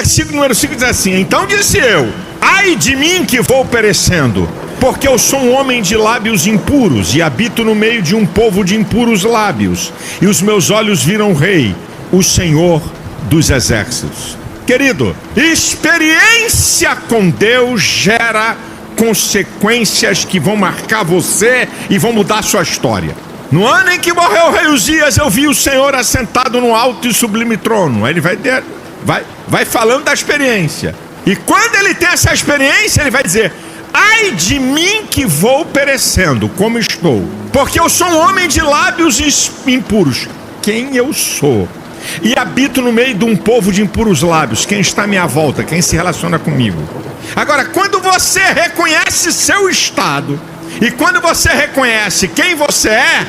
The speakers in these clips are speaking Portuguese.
versículo número 5 diz assim: então disse eu: ai de mim que vou perecendo, porque eu sou um homem de lábios impuros, e habito no meio de um povo de impuros lábios, e os meus olhos viram o Rei, o Senhor dos exércitos. Querido, experiência com Deus gera consequências que vão marcar você e vão mudar a sua história. No ano em que morreu o rei Uzias, eu vi o Senhor assentado no alto e sublime trono. Aí ele vai falando da experiência. E quando ele tem essa experiência, ele vai dizer: ai de mim que vou perecendo, como estou, porque eu sou um homem de lábios impuros. Quem eu sou? E habito no meio de um povo de impuros lábios. Quem está à minha volta? Quem se relaciona comigo? Agora, quando você reconhece seu estado, e quando você reconhece quem você é,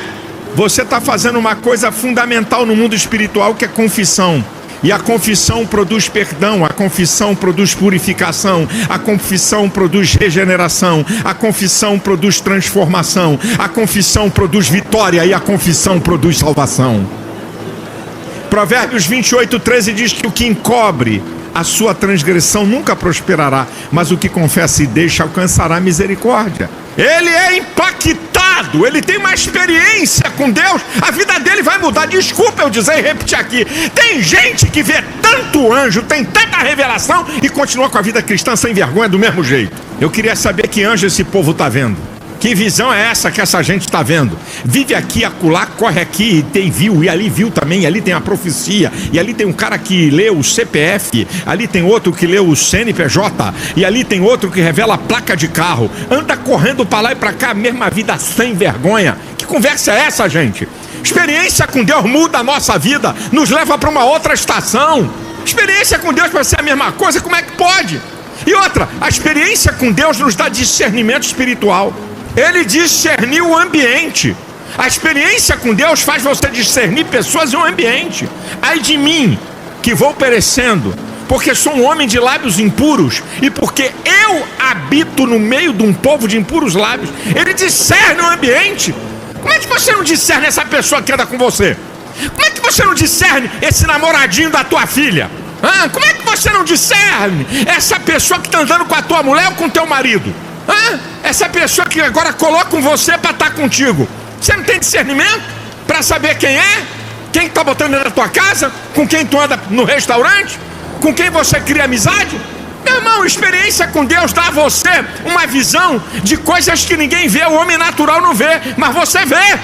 você está fazendo uma coisa fundamental no mundo espiritual, que é confissão. E a confissão produz perdão, a confissão produz purificação, a confissão produz regeneração, a confissão produz transformação, a confissão produz vitória e a confissão produz salvação. Provérbios 28:13 diz que o que encobre a sua transgressão nunca prosperará, mas o que confessa e deixa alcançará misericórdia. Ele é impactado, ele tem uma experiência com Deus, a vida dele vai mudar. Desculpa eu dizer e repetir aqui: tem gente que vê tanto anjo, tem tanta revelação e continua com a vida cristã sem vergonha do mesmo jeito. Eu queria saber que anjo esse povo está vendo. Que visão é essa que essa gente está vendo? Vive aqui, acolá, corre aqui, e tem viu, e ali viu também, e ali tem a profecia, e ali tem um cara que lê o CPF, ali tem outro que lê o CNPJ, e ali tem outro que revela a placa de carro, anda correndo para lá e para cá, a mesma vida sem vergonha. Que conversa é essa, gente? Experiência com Deus muda a nossa vida, nos leva para uma outra estação. Experiência com Deus para ser a mesma coisa, como é que pode? E outra, a experiência com Deus nos dá discernimento espiritual. Ele discerniu o ambiente. A experiência com Deus faz você discernir pessoas e um ambiente. Ai de mim, que vou perecendo, porque sou um homem de lábios impuros, e porque eu habito no meio de um povo de impuros lábios. Ele discerne o ambiente. Como é que você não discerne essa pessoa que anda com você? Como é que você não discerne esse namoradinho da tua filha? Como é que você não discerne essa pessoa que está andando com a tua mulher ou com o teu marido? Essa pessoa que agora coloca com você para estar contigo. Você não tem discernimento para saber quem é? Quem está botando dentro da tua casa? Com quem tu anda no restaurante? Com quem você cria amizade? Meu irmão, experiência com Deus dá a você uma visão de coisas que ninguém vê, o homem natural não vê, mas você vê.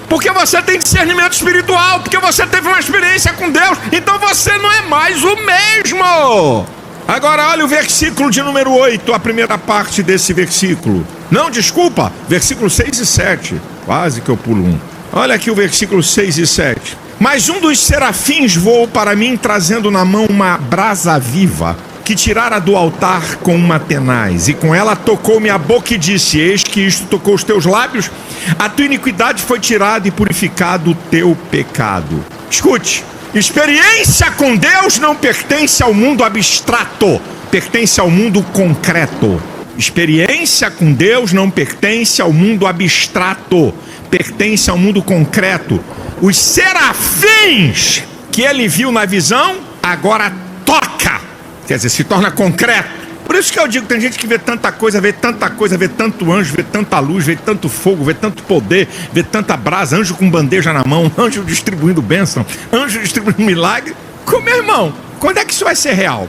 Porque você tem discernimento espiritual, porque você teve uma experiência com Deus, então você não é mais o mesmo. Agora olha o versículo de número 8, a primeira parte desse versículo. Não, desculpa, versículo 6 e 7. Quase que eu pulo um. Olha aqui o versículo 6 e 7. Mas um dos serafins voou para mim, trazendo na mão uma brasa viva, que tirara do altar com uma tenaz, e com ela tocou-me a boca e disse: eis que isto tocou os teus lábios, a tua iniquidade foi tirada e purificado o teu pecado. Escute. Experiência com Deus não pertence ao mundo abstrato, pertence ao mundo concreto. Experiência com Deus não pertence ao mundo abstrato, pertence ao mundo concreto. Os serafins que ele viu na visão, agora toca, quer dizer, se torna concreto. Por isso que eu digo, tem gente que vê tanta coisa, vê tanto anjo, vê tanta luz, vê tanto fogo, vê tanto poder, vê tanta brasa, anjo com bandeja na mão, anjo distribuindo bênção, anjo distribuindo milagre. Como, meu irmão, quando é que isso vai ser real?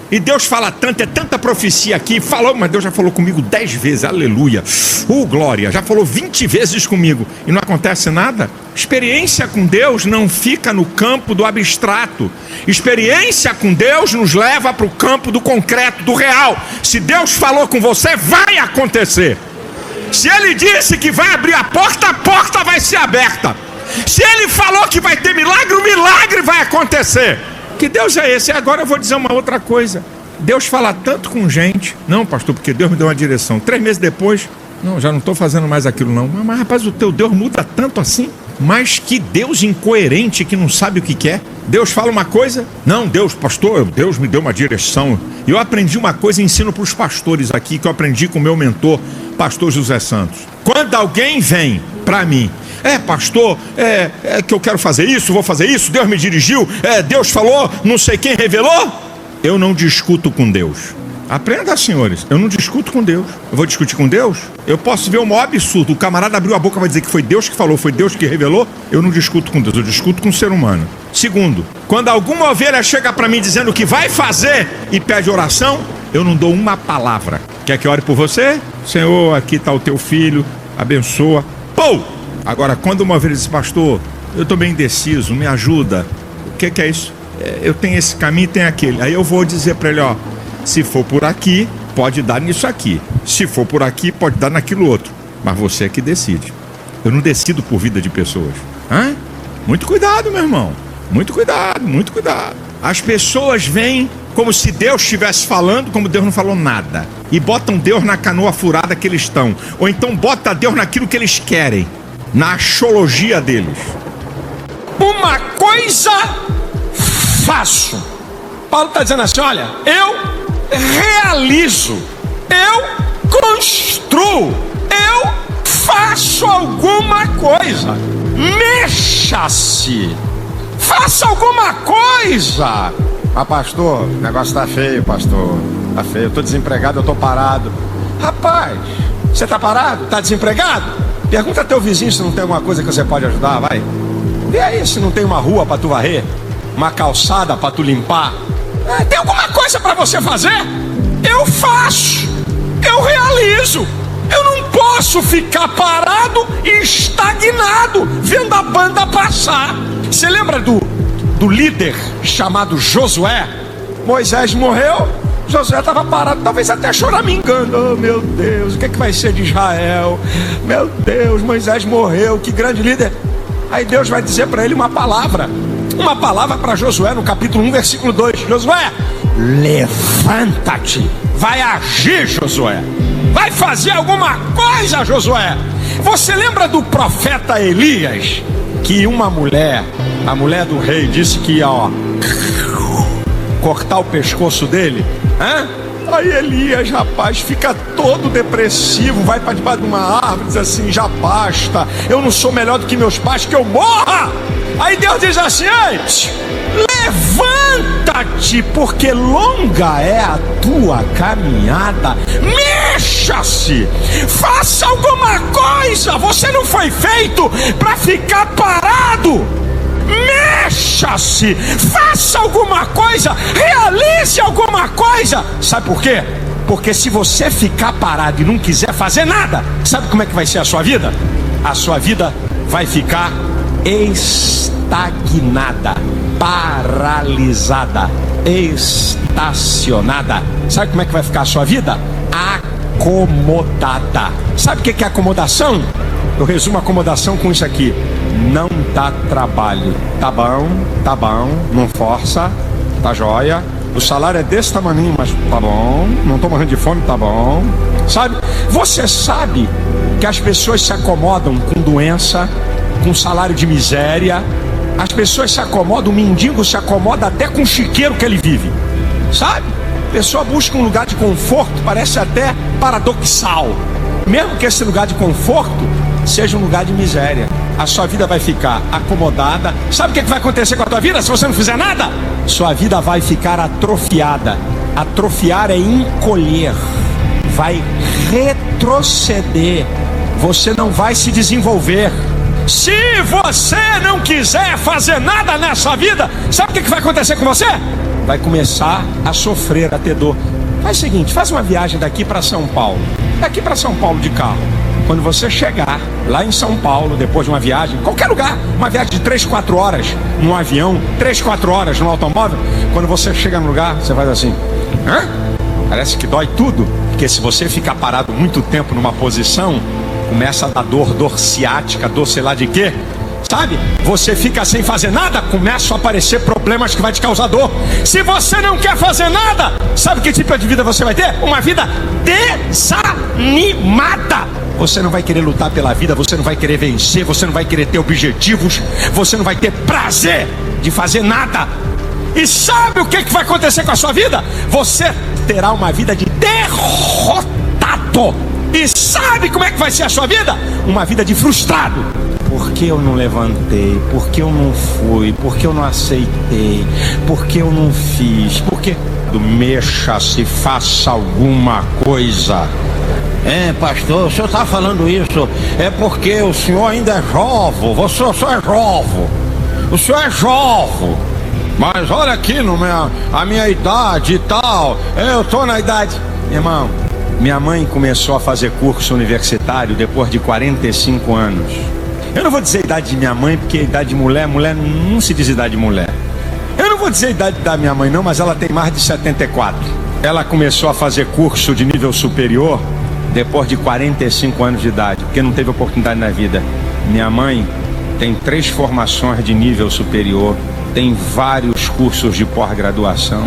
E Deus fala tanto, é tanta profecia aqui, falou, mas Deus já falou comigo 10 vezes, aleluia, glória, já falou 20 vezes comigo, e não acontece nada? Experiência com Deus não fica no campo do abstrato. Experiência com Deus nos leva para o campo do concreto, do real. Se Deus falou com você, vai acontecer. Se Ele disse que vai abrir a porta vai ser aberta. Se Ele falou que vai ter milagre, o milagre vai acontecer. Que Deus é esse? E agora eu vou dizer uma outra coisa. Deus fala tanto com gente. Não, pastor, porque Deus me deu uma direção. 3 meses depois, não, já não estou fazendo mais aquilo não. Mas rapaz, o teu Deus muda tanto assim? Mas que Deus incoerente que não sabe o que quer. Deus fala uma coisa, não, Deus, pastor, Deus me deu uma direção. E eu aprendi uma coisa e ensino para os pastores aqui, que eu aprendi com o meu mentor, pastor José Santos. Quando alguém vem para mim. Pastor, que eu quero fazer isso, vou fazer isso, Deus me dirigiu, Deus falou, não sei quem revelou. Eu não discuto com Deus. Aprenda, senhores, eu não discuto com Deus. Eu vou discutir com Deus? Eu posso ver o maior absurdo, o camarada abriu a boca e vai dizer que foi Deus que falou, foi Deus que revelou. Eu não discuto com Deus, eu discuto com o ser humano. Segundo, quando alguma ovelha chega para mim dizendo que vai fazer e pede oração, eu não dou uma palavra. Quer que eu ore por você? Senhor, aqui está o teu filho, abençoa. Pô! Agora, quando uma ovelha diz, pastor, eu estou bem indeciso, me ajuda. O que é isso? Eu tenho esse caminho, tem aquele. Aí eu vou dizer para ele, se for por aqui, pode dar nisso aqui. Se for por aqui, pode dar naquilo outro. Mas você é que decide. Eu não decido por vida de pessoas. Muito cuidado, meu irmão. Muito cuidado, muito cuidado. As pessoas vêm como se Deus estivesse falando, como Deus não falou nada. E botam Deus na canoa furada que eles estão. Ou então bota Deus naquilo que eles querem. Na axiologia deles. Uma coisa faço. Paulo está dizendo assim, olha, eu realizo, eu construo, eu faço alguma coisa. Mexa-se, faça alguma coisa. Pastor, o negócio tá feio, pastor. Tá feio, eu tô desempregado, eu tô parado. Rapaz, você tá parado? Tá desempregado? Pergunta ao teu vizinho se não tem alguma coisa que você pode ajudar, vai. Vê aí se não tem uma rua pra tu varrer, uma calçada pra tu limpar. Tem alguma coisa pra você fazer? Eu faço, eu realizo. Eu não posso ficar parado e estagnado vendo a banda passar. Você lembra do líder chamado Josué? Moisés morreu, Josué estava parado, talvez até choramingando. Oh meu Deus, o que vai ser de Israel? Meu Deus, Moisés morreu, que grande líder. Aí Deus vai dizer para ele uma palavra para Josué no capítulo 1, versículo 2. Josué, levanta-te, vai agir, Josué, vai fazer alguma coisa, Josué. Você lembra do profeta Elias? Que uma mulher, a mulher do rei, disse que ia cortar o pescoço dele. Aí Elias, rapaz, fica todo depressivo, vai para debaixo de uma árvore, diz assim, já basta, eu não sou melhor do que meus pais, que eu morra. Aí Deus diz assim, ei, levanta-te, porque longa é a tua caminhada. Mexa-se, faça alguma coisa. Você não foi feito para ficar parado. Mexa-se, faça alguma coisa, realize alguma coisa. Sabe por quê? Porque se você ficar parado e não quiser fazer nada, sabe como é que vai ser a sua vida? A sua vida vai ficar estagnada, paralisada, estacionada. Sabe como é que vai ficar a sua vida? Acomodada. Sabe o que é acomodação? Eu resumo a acomodação com isso aqui: não dá trabalho. Tá bom, não força, tá joia. O salário é desse tamaninho, mas tá bom. Não tô morrendo de fome, tá bom. Sabe? Você sabe que as pessoas se acomodam com doença, com salário de miséria. As pessoas se acomodam, o mendigo se acomoda até com o chiqueiro que ele vive. Sabe? A pessoa busca um lugar de conforto, parece até paradoxal. Mesmo que esse lugar de conforto seja um lugar de miséria, a sua vida vai ficar acomodada. Sabe o que vai acontecer com a tua vida se você não fizer nada? Sua vida vai ficar atrofiada. Atrofiar é encolher, vai retroceder. Você não vai se desenvolver. Se você não quiser fazer nada nessa vida, sabe o que vai acontecer com você? Vai começar a sofrer, a ter dor. Faz o seguinte, faz uma viagem daqui para São Paulo. Daqui para São Paulo de carro. Quando você chegar lá em São Paulo, depois de uma viagem, qualquer lugar, uma viagem de 3, 4 horas num avião, 3, 4 horas no automóvel, quando você chega no lugar, você faz assim, parece que dói tudo, porque se você ficar parado muito tempo numa posição, começa a dar dor ciática, dor sei lá de quê, sabe? Você fica sem fazer nada, começam a aparecer problemas que vai te causar dor. Se você não quer fazer nada, sabe que tipo de vida você vai ter? Uma vida desanimada. Você não vai querer lutar pela vida, você não vai querer vencer, você não vai querer ter objetivos, você não vai ter prazer de fazer nada. E sabe o que vai acontecer com a sua vida? Você terá uma vida de derrotado. E sabe Sabe como é que vai ser a sua vida? Uma vida de frustrado. Por que eu não levantei? Por que eu não fui? Por que eu não aceitei? Por que eu não fiz? Por que... Mexa-se, faça alguma coisa. Pastor, o senhor está falando isso é porque o senhor ainda é jovem. Você só é jovem. O senhor é jovem. Mas olha aqui, a minha idade e tal. Eu tô na idade. Irmão, minha mãe começou a fazer curso universitário depois de 45 anos. Eu não vou dizer a idade de minha mãe, porque a idade de mulher não se diz idade de mulher. Eu não vou dizer a idade da minha mãe não, mas ela tem mais de 74. Ela começou a fazer curso de nível superior depois de 45 anos de idade, porque não teve oportunidade na vida. Minha mãe tem 3 formações de nível superior, tem vários cursos de pós-graduação,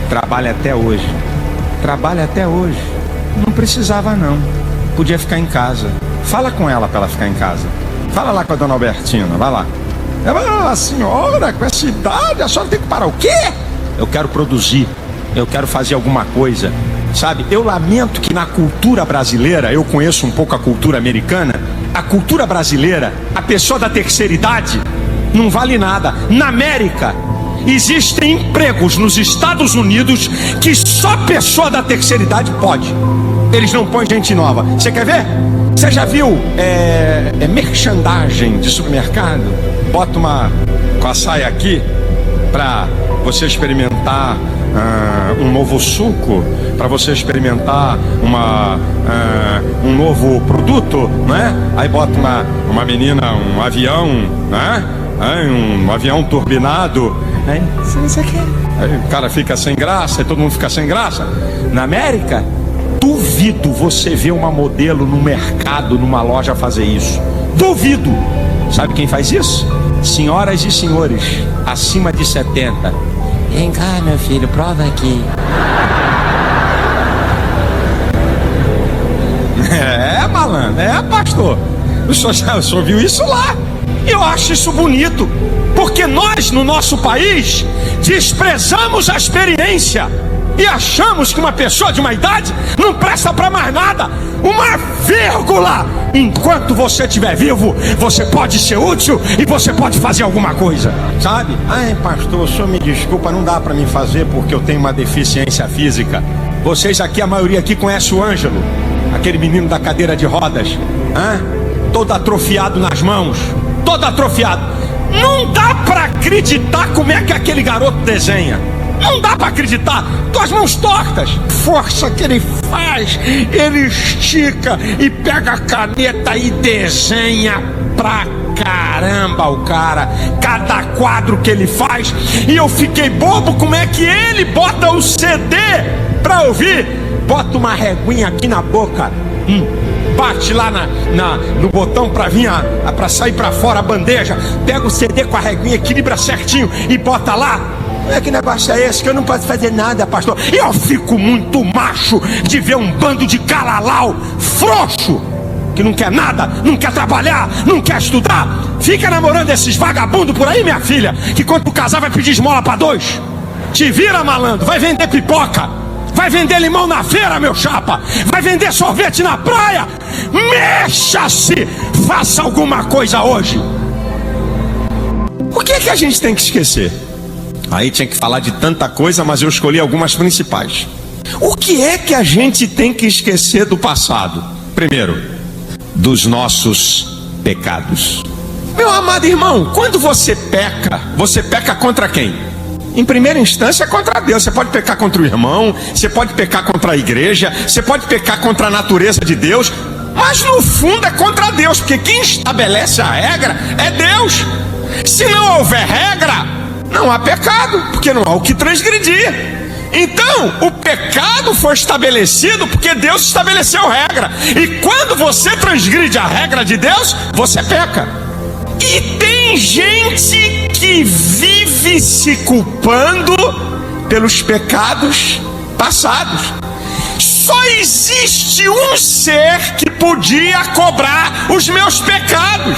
trabalha até hoje. Não precisava não, podia ficar em casa. Fala com ela para ela ficar em casa. Fala lá com a dona Albertina, vai lá. A senhora, com essa idade, a senhora tem que parar. O quê? Eu quero produzir, eu quero fazer alguma coisa. Sabe, eu lamento que na cultura brasileira, eu conheço um pouco a cultura americana. A cultura brasileira, a pessoa da terceira idade não vale nada. Na América, existem empregos nos Estados Unidos que só pessoa da terceira idade pode. Eles não põem gente nova. Você quer ver? Você já viu merchandising de supermercado? Bota uma com a saia aqui para você experimentar um novo suco, para você experimentar um novo produto, né? Aí bota uma menina, um avião, né? Um avião turbinado. Aí o cara fica sem graça, e todo mundo fica sem graça. Na América, duvido você ver uma modelo no mercado, numa loja fazer isso. Duvido. Sabe quem faz isso? Senhoras e senhores acima de 70. Vem cá, meu filho, prova aqui. Malandro, pastor. O senhor viu isso lá. Eu acho isso bonito, porque nós no nosso país desprezamos a experiência e achamos que uma pessoa de uma idade não presta para mais nada. Uma vírgula. Enquanto você estiver vivo, você pode ser útil e você pode fazer alguma coisa, sabe? Pastor, o senhor me desculpa, não dá para mim fazer porque eu tenho uma deficiência física. Vocês aqui, a maioria aqui conhece o Ângelo, aquele menino da cadeira de rodas, todo atrofiado nas mãos, todo atrofiado. Não dá para acreditar como é que aquele garoto desenha. Não dá pra acreditar, tuas mãos tortas. Força que ele faz, ele estica e pega a caneta e desenha pra caramba o cara. Cada quadro que ele faz. E eu fiquei bobo, como é que ele bota o CD pra ouvir? Bota uma reguinha aqui na boca, bate lá no botão pra vir pra sair pra fora a bandeja. Pega o CD com a reguinha, equilibra certinho e bota lá. Que negócio é esse que eu não posso fazer nada, pastor? Eu fico muito macho de ver um bando de calalau frouxo, que não quer nada, não quer trabalhar, não quer estudar. Fica namorando esses vagabundos por aí, minha filha, que quando tu casar vai pedir esmola pra 2. Te vira, malandro, vai vender pipoca, vai vender limão na feira, meu chapa, vai vender sorvete na praia. Mexa-se, faça alguma coisa hoje. O que é que a gente tem que esquecer? Aí tinha que falar de tanta coisa, mas eu escolhi algumas principais. O que é que a gente tem que esquecer do passado? Primeiro, dos nossos pecados. Meu amado irmão, quando você peca contra quem? Em primeira instância contra Deus. Você pode pecar contra o irmão, você pode pecar contra a igreja, você pode pecar contra a natureza de Deus, mas no fundo é contra Deus, porque quem estabelece a regra é Deus. Se não houver regra, não há pecado, porque não há o que transgredir. Então, o pecado foi estabelecido porque Deus estabeleceu regra. E quando você transgride a regra de Deus, você peca. E tem gente que vive se culpando pelos pecados passados. Só existe um ser que podia cobrar os meus pecados.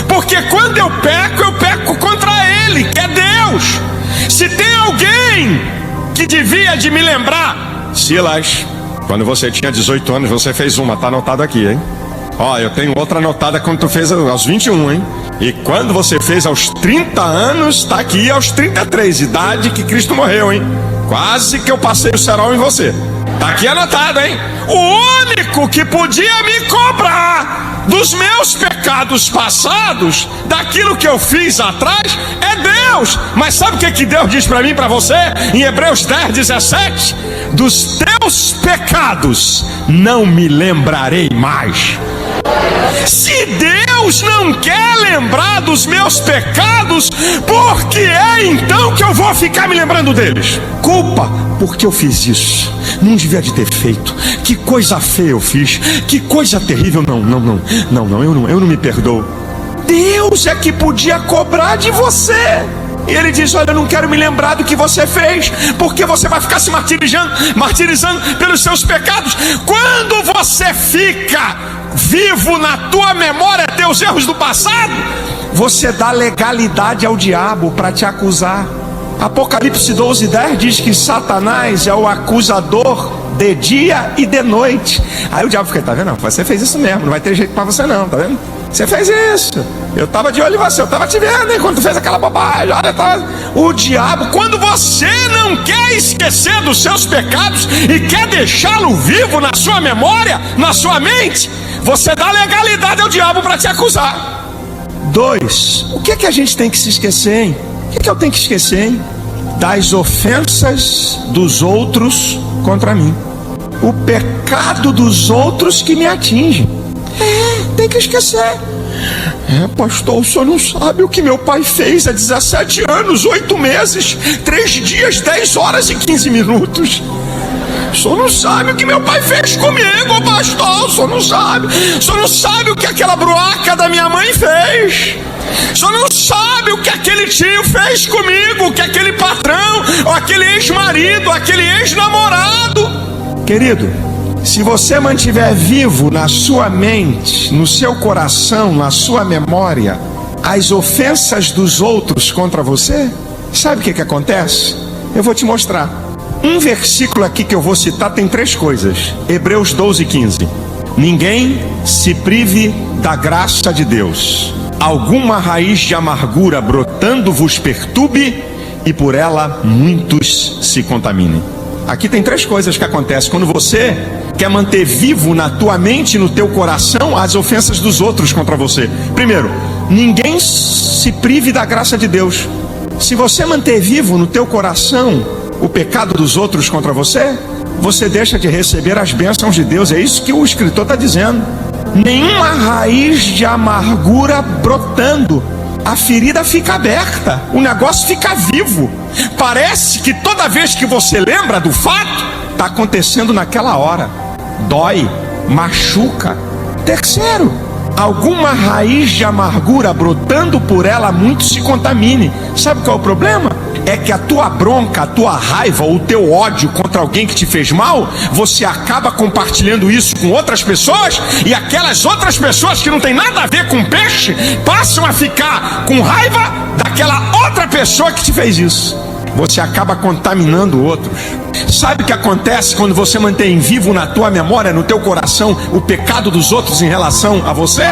Porque quando eu peco contra Ele, que é Deus. Se tem alguém que devia de me lembrar, Silas, Quando você tinha 18 anos, você fez uma, tá anotado aqui, hein? Ó, eu tenho outra anotada quando tu fez aos 21, hein? E quando você fez aos 30 anos, tá aqui aos 33, idade que Cristo morreu, hein? Quase que eu passei o cerol em você. Tá aqui anotado, hein? O único que podia me cobrar dos meus pecados passados, daquilo que eu fiz atrás, é Deus. Mas sabe o que Deus diz para mim e para você? Em Hebreus 10:17: dos teus pecados não me lembrarei mais. Se Deus não quer lembrar dos meus pecados, por que é então que eu vou ficar me lembrando deles? Culpa, porque eu fiz isso. Não devia de ter feito. Que coisa feia eu fiz. Que coisa terrível. Não, eu não me perdoo. Deus é que podia cobrar de você. E ele diz: olha, eu não quero me lembrar do que você fez, porque você vai ficar se martirizando pelos seus pecados. Quando você fica vivo na tua memória teus erros do passado, você dá legalidade ao diabo para te acusar. Apocalipse 12:10 diz que Satanás é o acusador de dia e de noite. Aí o diabo fica: tá vendo? Você fez isso mesmo, não vai ter jeito para você não, tá vendo? Você fez isso. Eu estava de olho em você, eu estava te vendo, hein, quando tu fez aquela bobagem. Olha, o diabo, quando você não quer esquecer dos seus pecados e quer deixá-lo vivo na sua memória, na sua mente, você dá legalidade ao diabo para te acusar. 2. O que é que a gente tem que se esquecer, hein? O que eu tenho que esquecer, hein? Das ofensas dos outros contra mim. O pecado dos outros que me atinge. Tem que esquecer. Pastor, o senhor não sabe o que meu pai fez há 17 anos, 8 meses, 3 dias, 10 horas e 15 minutos. O senhor não sabe o que meu pai fez comigo, pastor. O senhor não sabe. O senhor não sabe o que aquela bruaca da minha mãe fez. O senhor não sabe o que aquele tio fez comigo, o que aquele patrão, ou aquele ex-marido, aquele ex-namorado. Querido, se você mantiver vivo na sua mente, no seu coração, na sua memória, as ofensas dos outros contra você, sabe o que acontece? Eu vou te mostrar. Um versículo aqui que eu vou citar tem 3 coisas. Hebreus 12:15. Ninguém se prive da graça de Deus. Alguma raiz de amargura brotando vos perturbe, e por ela muitos se contaminem. Aqui tem 3 coisas que acontecem quando você quer manter vivo na tua mente e no teu coração as ofensas dos outros contra você. Primeiro, ninguém se prive da graça de Deus. Se você manter vivo no teu coração o pecado dos outros contra você, você deixa de receber as bênçãos de Deus. É isso que o escritor está dizendo. Nenhuma raiz de amargura brotando, a ferida fica aberta, o negócio fica vivo. Parece que toda vez que você lembra do fato, está acontecendo naquela hora. Dói, machuca. Terceiro, alguma raiz de amargura brotando, por ela muitos se contamine. Sabe qual é o problema? É que a tua bronca, a tua raiva, o teu ódio contra alguém que te fez mal, você acaba compartilhando isso com outras pessoas, e aquelas outras pessoas que não tem nada a ver com peixe passam a ficar com raiva daquela outra pessoa que te fez isso. Você acaba contaminando outros. Sabe o que acontece quando você mantém vivo na tua memória, no teu coração, o pecado dos outros em relação a você?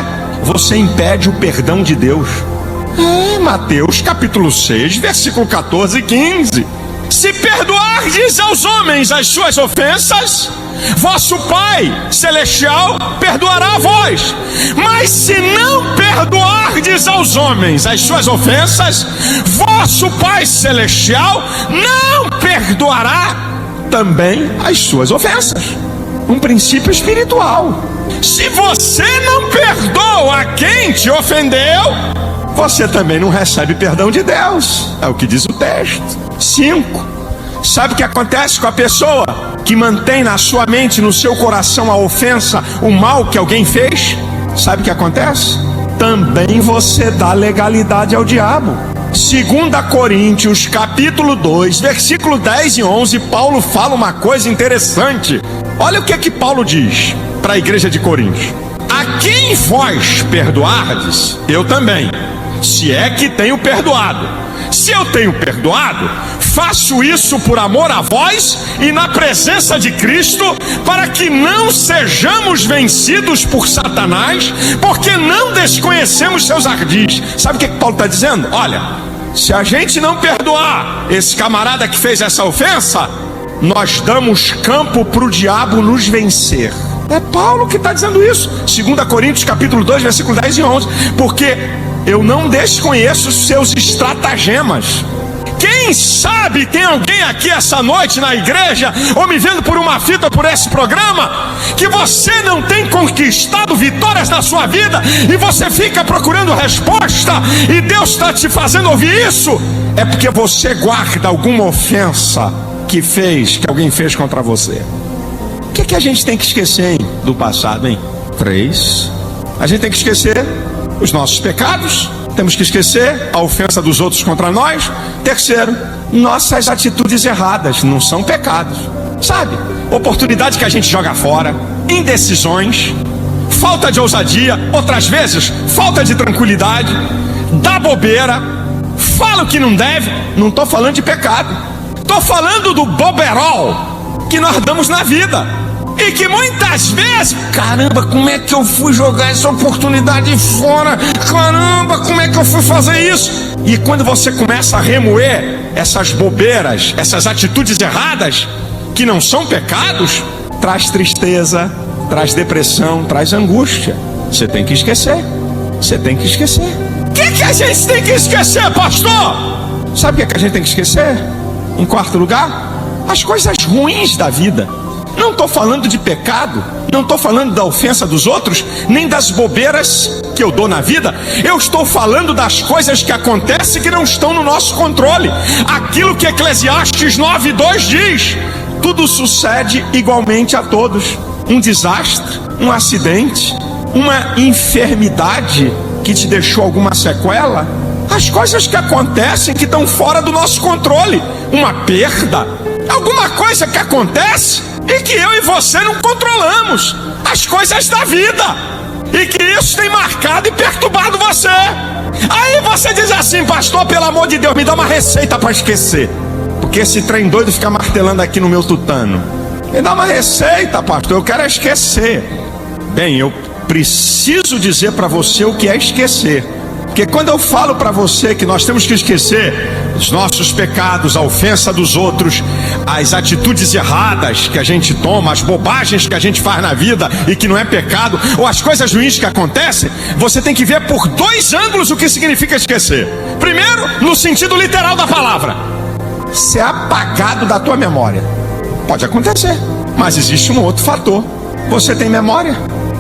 Você impede o perdão de Deus. Mateus capítulo 6, versículo 14 e 15. Se perdoardes aos homens as suas ofensas, vosso Pai Celestial perdoará a vós. Mas se não perdoardes aos homens as suas ofensas, vosso Pai Celestial não perdoará também as suas ofensas. Um princípio espiritual. Se você não perdoa quem te ofendeu, você também não recebe perdão de Deus. É o que diz o texto. 5. Sabe o que acontece com a pessoa que mantém na sua mente, no seu coração, a ofensa, o mal que alguém fez? Sabe o que acontece? Também você dá legalidade ao diabo. 2 Coríntios capítulo 2, versículo 10 e 11, Paulo fala uma coisa interessante. Olha o que Paulo diz para a igreja de Coríntios: a quem vós perdoardes, eu também, se é que tenho perdoado. Se eu tenho perdoado, faço isso por amor a vós e na presença de Cristo, para que não sejamos vencidos por Satanás, porque não desconhecemos seus ardis. Sabe o que Paulo está dizendo? Olha, se a gente não perdoar esse camarada que fez essa ofensa, nós damos campo para o diabo nos vencer. É Paulo que está dizendo isso. 2 Coríntios capítulo 2, versículo 10 e 11. Porque eu não desconheço os seus estratagemas. Quem sabe tem alguém aqui essa noite na igreja, ou me vendo por uma fita por esse programa, que você não tem conquistado vitórias na sua vida, e você fica procurando resposta, e Deus está te fazendo ouvir isso. É porque você guarda alguma ofensa que alguém fez contra você. O que a gente tem que esquecer, hein, do passado, hein? 3. A gente tem que esquecer os nossos pecados. Temos que esquecer a ofensa dos outros contra nós. 3, nossas atitudes erradas não são pecados. Sabe? Oportunidade que a gente joga fora, indecisões, falta de ousadia, outras vezes falta de tranquilidade, dá bobeira, fala o que não deve. Não estou falando de pecado, estou falando do boberol que nós damos na vida. E que muitas vezes, caramba, como é que eu fui jogar essa oportunidade fora? Caramba, como é que eu fui fazer isso? E quando você começa a remoer essas bobeiras, essas atitudes erradas, que não são pecados, traz tristeza, traz depressão, traz angústia. Você tem que esquecer. Você tem que esquecer. O que a gente tem que esquecer, pastor? Sabe o que a gente tem que esquecer? Em quarto lugar, as coisas ruins da vida. Não estou falando de pecado, não estou falando da ofensa dos outros, nem das bobeiras que eu dou na vida. Eu estou falando das coisas que acontecem que não estão no nosso controle. Aquilo que Eclesiastes 9:2 diz: tudo sucede igualmente a todos. Um desastre, um acidente, uma enfermidade que te deixou alguma sequela. As coisas que acontecem que estão fora do nosso controle. Uma perda, alguma coisa que acontece e que eu e você não controlamos. As coisas da vida. E que isso tem marcado e perturbado você. Aí você diz assim: pastor, pelo amor de Deus, me dá uma receita para esquecer, porque esse trem doido fica martelando aqui no meu tutano. Me dá uma receita, pastor, eu quero esquecer. Bem, eu preciso dizer para você o que é esquecer. Porque quando eu falo para você que nós temos que esquecer os nossos pecados, a ofensa dos outros, as atitudes erradas que a gente toma, as bobagens que a gente faz na vida e que não é pecado, ou as coisas ruins que acontecem, você tem que ver por 2 ângulos o que significa esquecer. Primeiro, no sentido literal da palavra: ser apagado da tua memória. Pode acontecer, mas existe um outro fator. Você tem memória,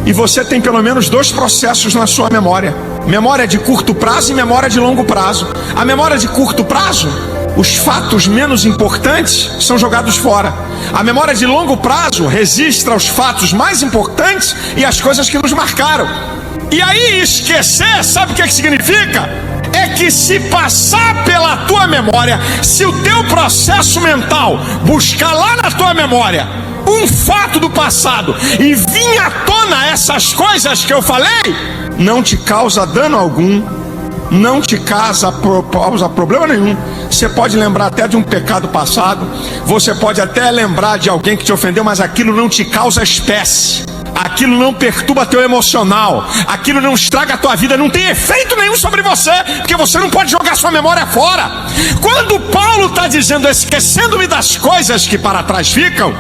e você tem pelo menos 2 processos na sua memória: memória de curto prazo e memória de longo prazo. A memória de curto prazo, os fatos menos importantes são jogados fora. A memória de longo prazo registra os fatos mais importantes e as coisas que nos marcaram. E aí esquecer, sabe o que significa? É que se passar pela tua memória, se o teu processo mental buscar lá na tua memória um fato do passado e vir à tona essas coisas que eu falei, não te causa dano algum, não te causa problema nenhum. Você pode lembrar até de um pecado passado, você pode até lembrar de alguém que te ofendeu, mas aquilo não te causa espécie, aquilo não perturba teu emocional, aquilo não estraga a tua vida, não tem efeito nenhum sobre você, porque você não pode jogar sua memória fora. Quando Paulo está dizendo esquecendo-me das coisas que para trás ficam,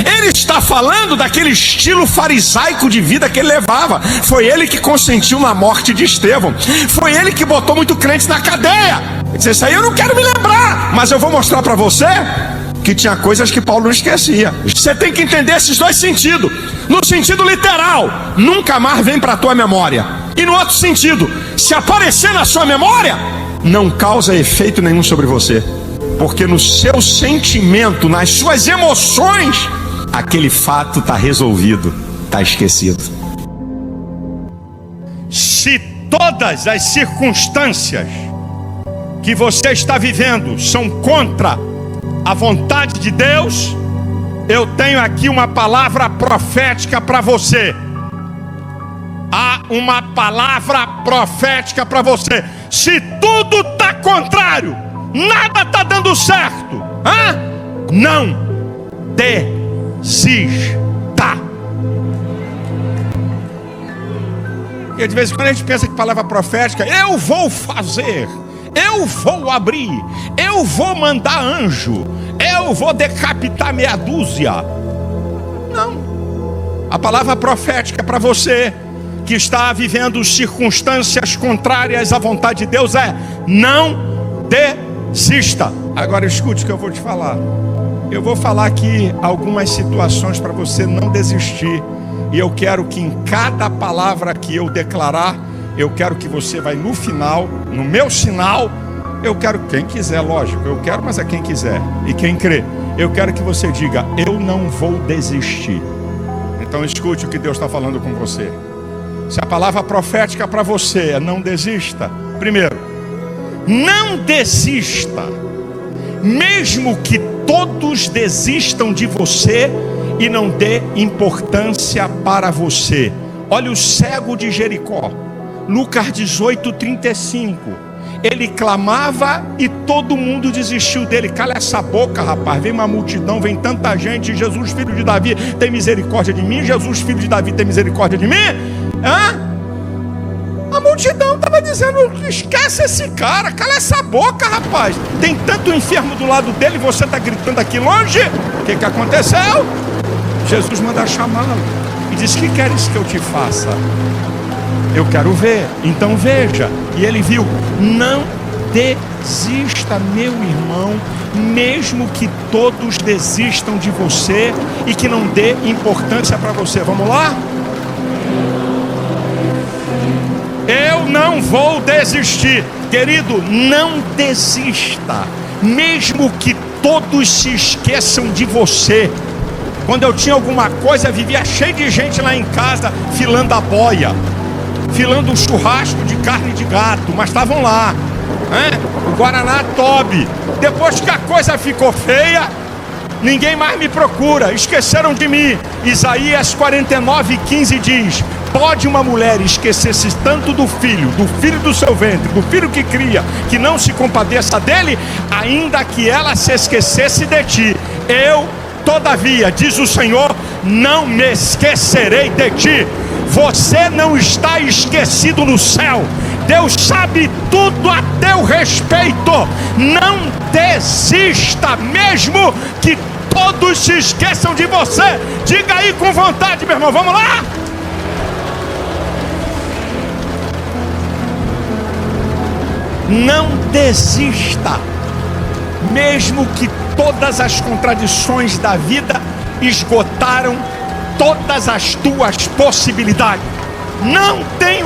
ele está falando daquele estilo farisaico de vida que ele levava. Foi ele que consentiu na morte de Estevão. Foi ele que botou muito crente na cadeia. Ele disse: isso aí eu não quero me lembrar, mas eu vou mostrar para você que tinha coisas que Paulo não esquecia. Você tem que entender esses 2 sentidos. No sentido literal, nunca mais vem para a tua memória. E no outro sentido, se aparecer na sua memória, não causa efeito nenhum sobre você, porque no seu sentimento, nas suas emoções, aquele fato está resolvido, está esquecido. Se todas as circunstâncias que você está vivendo são contra a vontade de Deus, eu tenho aqui uma palavra profética para você. Há uma palavra profética para você. Se tudo está contrário, nada está dando certo. Não desista. E de vez em quando a gente pensa que palavra profética, eu vou fazer, eu vou abrir, eu vou mandar anjo, eu vou decapitar meia dúzia. Não. A palavra profética para você que está vivendo circunstâncias contrárias à vontade de Deus é: não desista. Agora escute o que eu vou te falar. Eu vou falar aqui algumas situações para você não desistir. E eu quero que em cada palavra que eu declarar, eu quero que você vai no final, no meu sinal, eu quero, quem quiser, lógico, eu quero, mas é quem quiser. E quem crê, eu quero que você diga: eu não vou desistir. Então escute o que Deus está falando com você. Se a palavra profética para você é não desista, primeiro, não desista, mesmo que todos desistam de você e não dê importância para você. Olha o cego de Jericó, Lucas 18:35. Ele clamava e todo mundo desistiu dele. Cala essa boca, rapaz, vem uma multidão, vem tanta gente. Jesus, filho de Davi, tem misericórdia de mim. Jesus, filho de Davi, tem misericórdia de mim. A multidão estava dizendo: esquece esse cara, cala essa boca, rapaz. Tem tanto enfermo do lado dele, você está gritando aqui longe. O que aconteceu? Jesus manda chamá-lo e diz: que queres que eu te faça? Eu quero ver. Então veja. E ele viu. Não desista, meu irmão, mesmo que todos desistam de você e que não dê importância para você. Vamos lá? Eu não vou desistir. Querido, não desista, mesmo que todos se esqueçam de você. Quando eu tinha alguma coisa, vivia cheio de gente lá em casa, filando a boia, filando um churrasco de carne de gato, mas estavam lá, o Guaraná Toby. Depois que a coisa ficou feia, ninguém mais me procura, esqueceram de mim. Isaías 49:15 diz: pode uma mulher esquecer-se tanto do filho do seu ventre, do filho que cria, que não se compadeça dele, ainda que ela se esquecesse de ti. Eu, todavia, diz o Senhor, não me esquecerei de ti. Você não está esquecido no céu. Deus sabe tudo a teu respeito. Não desista, mesmo que todos se esqueçam de você. Diga aí com vontade, meu irmão, vamos lá? Não desista, mesmo que todas as contradições da vida esgotaram todas as tuas possibilidades. Não tem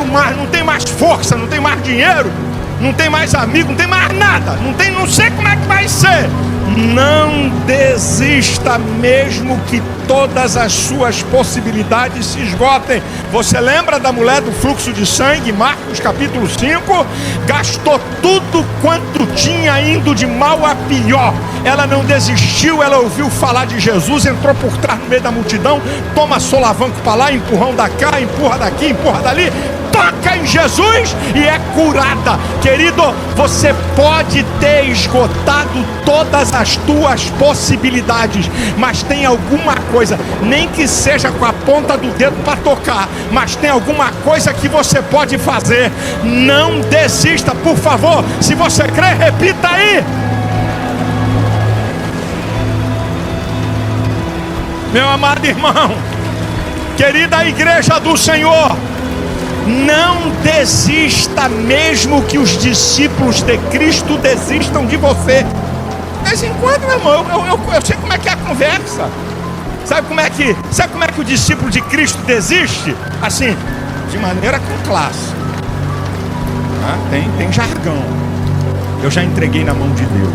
mais força, não tem mais dinheiro, não tem mais amigo, não tem mais nada, não sei como é que vai ser. Não desista, mesmo que todas as suas possibilidades se esgotem. Você lembra da mulher do fluxo de sangue, Marcos capítulo 5? Gastou tudo quanto tinha, indo de mal a pior. Ela não desistiu, ela ouviu falar de Jesus, entrou por trás no meio da multidão, toma solavanco para lá, empurrão da cá, empurra daqui, empurra dali, toca em Jesus e é curada. Querido, você pode ter esgotado todas as tuas possibilidades, mas tem alguma coisa, nem que seja com a ponta do dedo para tocar, mas tem alguma coisa que você pode fazer. Não desista, por favor. Se você crê, repita aí. Meu amado irmão, querida igreja do Senhor, não desista, mesmo que os discípulos de Cristo desistam de você. De vez em quando, meu irmão, eu sei como é que é a conversa. Sabe como é que o discípulo de Cristo desiste? Assim, de maneira com classe. Tem jargão. Eu já entreguei na mão de Deus.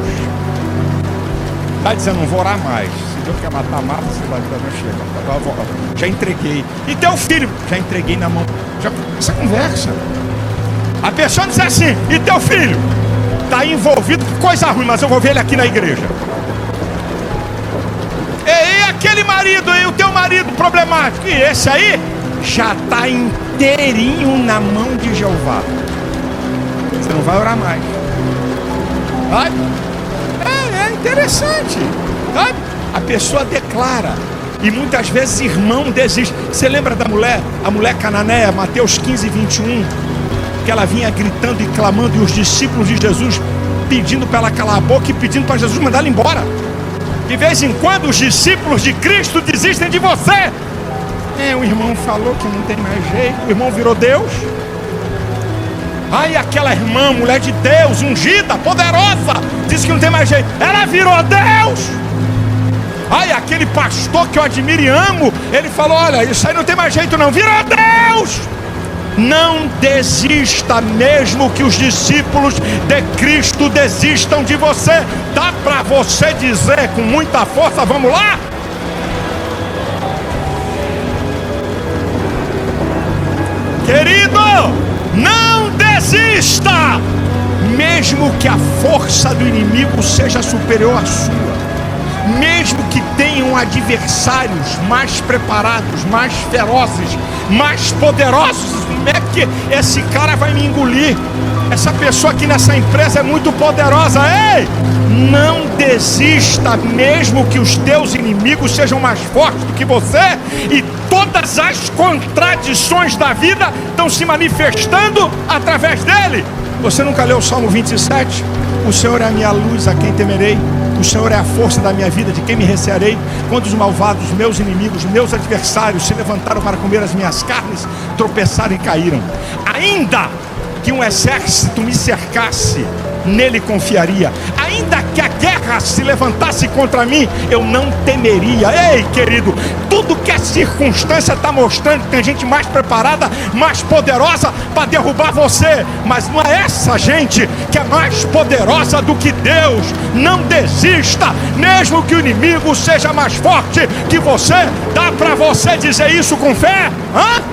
Está dizendo, não vou orar mais. Se Deus quer matar, mata, se vai chega. Já entreguei. E teu filho? Já entreguei na mão. Essa conversa. A pessoa diz assim, e teu filho? Está envolvido com coisa ruim, mas eu vou ver ele aqui na igreja. E aquele marido, e o teu marido problemático? E esse aí já está inteirinho na mão de Jeová. Você não vai orar mais. Sabe? É interessante. Sabe? A pessoa declara. E muitas vezes irmão desiste. Você lembra da mulher? A mulher cananeia, Mateus 15, 21. Que ela vinha gritando e clamando. E os discípulos de Jesus pedindo para ela calar a boca e pedindo para Jesus mandar ela embora. De vez em quando os discípulos de Cristo desistem de você. O irmão falou que não tem mais jeito. O irmão virou Deus. Ai, aquela irmã, mulher de Deus, ungida, poderosa, disse que não tem mais jeito. Ela virou Deus. Ai, aquele pastor que eu admiro e amo, ele falou, olha, isso aí não tem mais jeito não. Virou Deus. Não desista, mesmo que os discípulos de Cristo desistam de você. Dá para você dizer com muita força, vamos lá? Querido, não desista, mesmo que a força do inimigo seja superior à sua, mesmo que tenham adversários mais preparados, mais ferozes, mais poderosos. Como é que esse cara vai me engolir? Essa pessoa aqui nessa empresa é muito poderosa. Ei, não desista, mesmo que os teus inimigos sejam mais fortes do que você e todas as contradições da vida estão se manifestando através dele. Você nunca leu o Salmo 27? O Senhor é a minha luz, a quem temerei? O Senhor é a força da minha vida, de quem me recearei? Quando os malvados, meus inimigos, meus adversários se levantaram para comer as minhas carnes, tropeçaram e caíram. Ainda que um exército me cercasse, nele confiaria. Ainda que a guerra se levantasse contra mim, eu não temeria. Ei, querido, tudo que a circunstância está mostrando, tem gente mais preparada, mais poderosa para derrubar você, mas não é essa gente que é mais poderosa do que Deus. Não desista, mesmo que o inimigo seja mais forte que você. Dá para você dizer isso com fé? Hã?